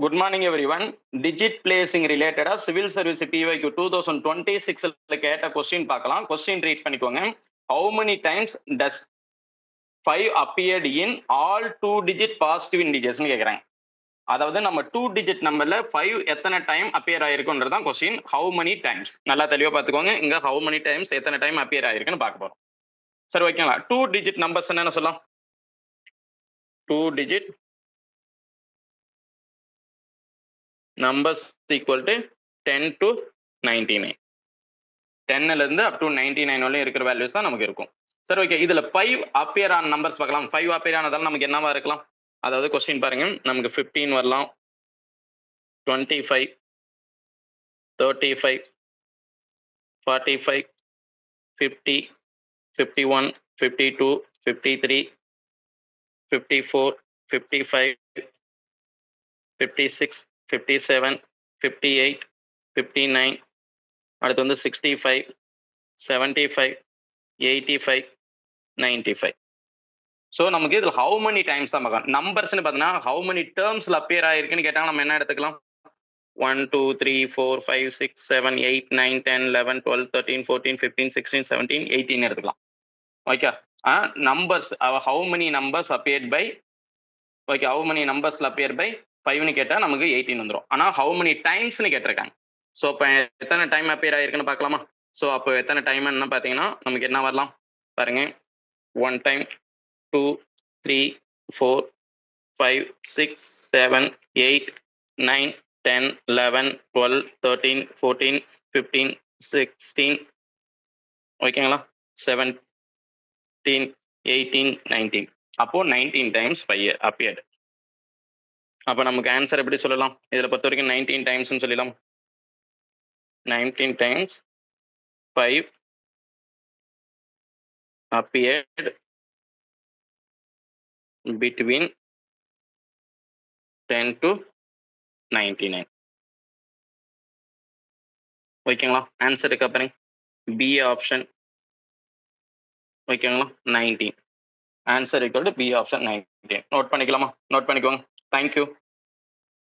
Good morning, everyone. Digit placing related civil service PYQ 2026 கேட்ட question பார்க்கலாம். Question read பண்ணிக்கோங்க. How many times does 5 appeared in all 2-digit positive integers கேக்குறாங்க. அதாவது நம்ம 2-digit நம்பர்ல 5 எத்தனை டைம் அப்பியர் ஆயிருக்குன்றது தான் கொஸ்டின். How many times நல்லா தெளிவா பார்த்துக்கோங்க. இங்க how many times எத்தனை டைம் அப்பியர் ஆயிருக்குன்னு பார்க்க போறோம். சரி ஓகேங்களா? 2-digit நம்பர்ஸ் என்னன்னு சொல்லலாம்? 2-digit numbers equal to 10 to 99. 10 ல இருந்து up to 99 வரையும் இருக்கிற வேல்யூஸ் தான் நமக்கு இருக்கும். சரி ஓகே, இதுல 5 அப்பியர் ஆன நம்பர்ஸ் பார்க்கலாம். 5 அப்பியர் ஆனதால நமக்கு என்னவா இருக்கலாம்? அதாவது கொஸ்டின் பாருங்க, நமக்கு 15 வரலாம், 25, 35, 45, 50, 51, 52, 53, 54, 55, 56, 57, 58, 59, அடுத்து வந்து 65, 75, 85, 95. ஸோ நமக்கு இதில் ஹவு மெனி டைம்ஸ் தான் பார்க்கலாம். நம்பர்ஸ்னு பார்த்தீங்கன்னா ஹவு மெனி டேர்ம்ஸில் அப்பியர் ஆயிருக்குன்னு கேட்டால் நம்ம என்ன எடுத்துக்கலாம்? 1, 2, 3, 4, 5, 6, 7, 8, 9, 10, 11, 12, 13, 14, 15, 16, 17, 18 எடுத்துக்கலாம். Okay, numbers how many numbers appeared by, okay, how many நம்பர்ஸில் அப்பியர் பை 5ன்னு கேட்டால் நமக்கு 18 வந்துடும். ஆனால் ஹவு மெனி டைம்ஸ்னு கேட்டிருக்காங்க. ஸோ இப்போ எத்தனை டைம் அப்பியர் ஆயிருக்குன்னு பார்க்கலாமா? ஸோ அப்போ எத்தனை டைம்னு பார்த்தீங்கன்னா நமக்கு என்ன வரலாம் பாருங்க. 1 டைம், 2, 3, 4, 5, 6, 7, 8, 9, 10, 11, 12, 13, 14, 15, 16, ஓகேங்களா, 17, 18, 19. அப்போ 19 டைம்ஸ் 5 அப்பியர்டு. அப்போ நமக்கு ஆன்சர் எப்படி சொல்லலாம்? இதில் பொறுத்த வரைக்கும் 19 டைம்ஸ்னு சொல்லலாம். 19 டைம்ஸ் 5 appeared between 10 to 99. ஓகேங்களா, ஆன்சருக்கு அப்புறம் பி ஆப்ஷன். ஓகேங்களா, 19. Answer equal to B option 19. Note பண்ணிக்கலாமா? நோட் பண்ணிக்கோங்க. தேங்க்யூ.